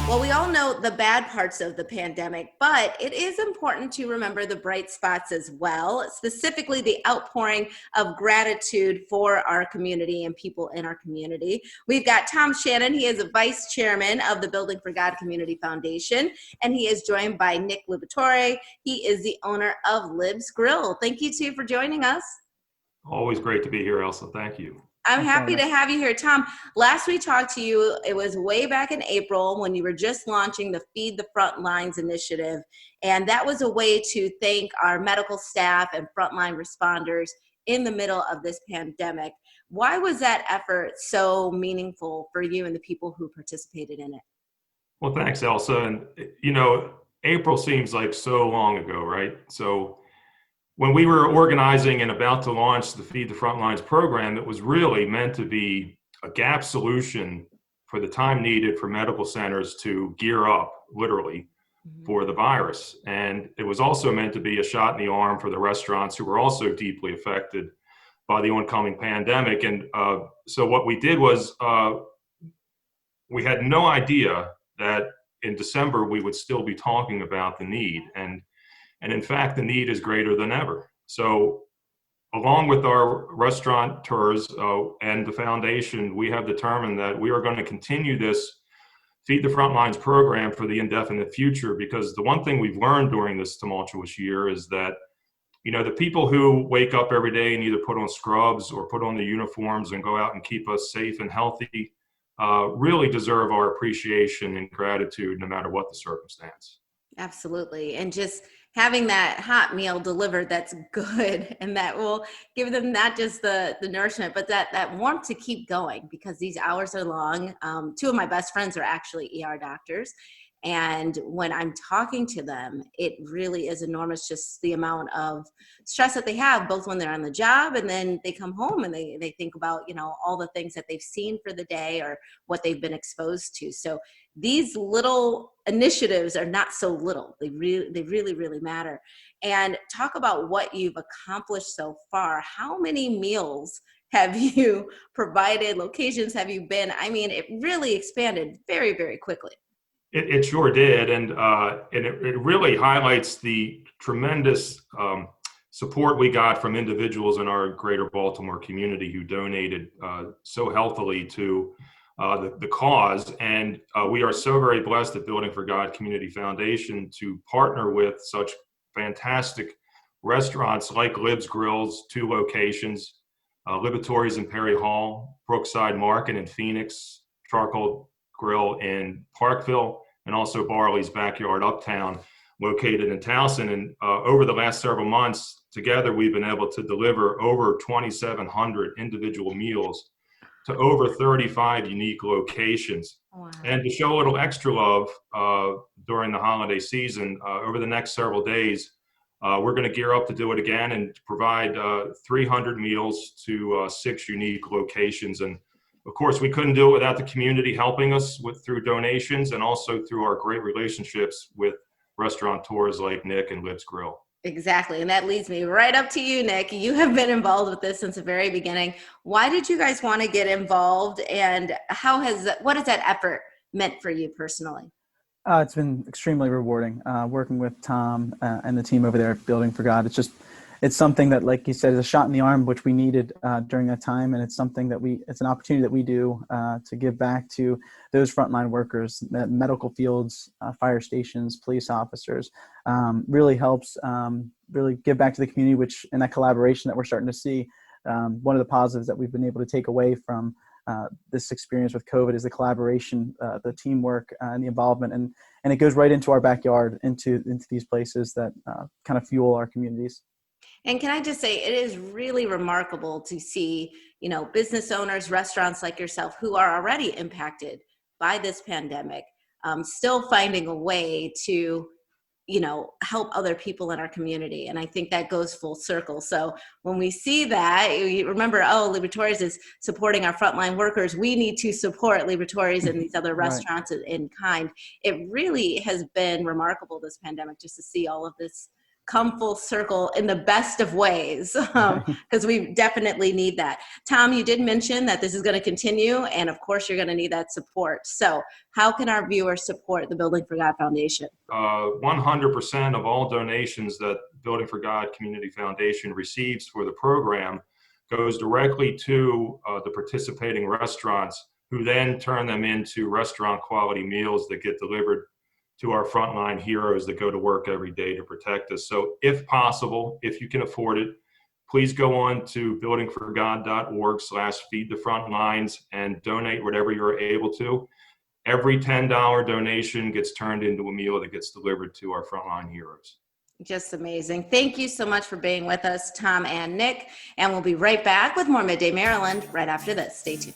Well, we all know the bad parts of the pandemic, but it is important to remember the bright spots as well, specifically the outpouring of gratitude for our community and people in our community. We've got Tom Shannon. He is a vice chairman of the Building for God Community Foundation, and he is joined by Nick Liberatore. He is the owner of Lib's Grill. Thank you two for joining us. Always great to be here, Elsa. Thank you. I'm happy to have you here. Tom, last we talked to you, it was way back in April when you were just launching the Feed the Front Lines initiative. And that was a way to thank our medical staff and frontline responders in the middle of this pandemic. Why was that effort so meaningful for you and the people who participated in it? Well, thanks, Elsa. And, April seems like so long ago, right? So when we were organizing and about to launch the Feed the Frontlines program, it was really meant to be a gap solution for the time needed for medical centers to gear up, literally, for the virus. And it was also meant to be a shot in the arm for the restaurants who were also deeply affected by the oncoming pandemic. And so what we did was we had no idea that in December we would still be talking about the need. And in fact, the need is greater than ever. So along with our restaurateurs and the foundation, we have determined that we are going to continue this Feed the Frontlines program for the indefinite future, because the one thing we've learned during this tumultuous year is that, the people who wake up every day and either put on scrubs or put on the uniforms and go out and keep us safe and healthy really deserve our appreciation and gratitude no matter what the circumstance. Absolutely. And just having that hot meal delivered that's good and that will give them not just the nourishment, but that warmth to keep going, because these hours are long. Two of my best friends are actually ER doctors. And when I'm talking to them, it really is enormous, just the amount of stress that they have, both when they're on the job and then they come home and they think about, all the things that they've seen for the day or what they've been exposed to. So these little initiatives are not so little. They really, really matter. And talk about what you've accomplished so far. How many meals have you provided? Locations have you been? I mean, it really expanded very, very quickly. It sure did, and it really highlights the tremendous support we got from individuals in our greater Baltimore community who donated so healthily to the cause. And we are so very blessed at Building for God Community Foundation to partner with such fantastic restaurants like Lib's Grills, 2 locations, Liberatore's in Perry Hall, Brookside Market in Phoenix, Charcoal Grill in Parkville, and also Barley's Backyard Uptown, located in Towson. And over the last several months, together we've been able to deliver over 2,700 individual meals to over 35 unique locations. Wow. And to show a little extra love during the holiday season, over the next several days, we're going to gear up to do it again and provide 300 meals to 6 unique locations. And of course, we couldn't do it without the community helping us through donations and also through our great relationships with restaurateurs like Nick and Lib's Grill. Exactly. And that leads me right up to you, Nick. You have been involved with this since the very beginning. Why did you guys want to get involved, and what has that effort meant for you personally? It's been extremely rewarding working with Tom and the team over there at Building for God. It's something that, like you said, is a shot in the arm, which we needed during that time. And it's something that it's an opportunity that we do to give back to those frontline workers, medical fields, fire stations, police officers. Really helps really give back to the community, which in that collaboration that we're starting to see, one of the positives that we've been able to take away from this experience with COVID is the collaboration, the teamwork, and the involvement. And it goes right into our backyard, into these places that kind of fuel our communities. And can I just say, it is really remarkable to see, business owners, restaurants like yourself who are already impacted by this pandemic, still finding a way to, help other people in our community. And I think that goes full circle. So when we see that, you remember, Liberatore's is supporting our frontline workers. We need to support Liberatore's and these other restaurants in kind. It really has been remarkable, this pandemic, just to see all of this come full circle in the best of ways, because we definitely need that. Tom, you did mention that this is going to continue, and of course you're going to need that support. So how can our viewers support the Building for God Foundation? 100% of all donations that Building for God Community Foundation receives for the program goes directly to the participating restaurants, who then turn them into restaurant quality meals that get delivered to our frontline heroes that go to work every day to protect us. So if possible, if you can afford it, please go on to buildingforgod.org/feedthefrontlines and donate whatever you're able to. Every $10 donation gets turned into a meal that gets delivered to our frontline heroes. Just amazing. Thank you so much for being with us, Tom and Nick. And we'll be right back with more Midday Maryland right after this. Stay tuned.